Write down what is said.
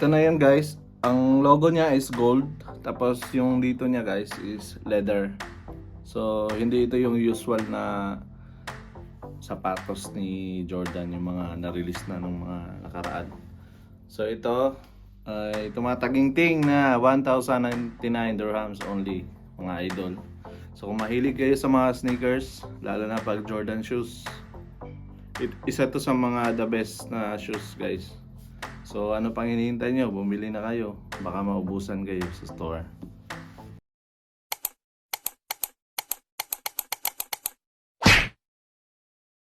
ito na yan guys. Ang logo niya is gold. Tapos yung dito niya guys is leather. So hindi ito yung usual na sapatos ni Jordan, yung mga na-release na nung mga nakaraan. So ito ay tumataginting na 1,099 dirhams only, mga idol. So kung mahilig kayo sa mga sneakers, lalo na pag Jordan shoes, isa to sa mga the best na shoes guys. So ano pang hinihintay nyo? Bumili na kayo, baka maubusan kayo sa store.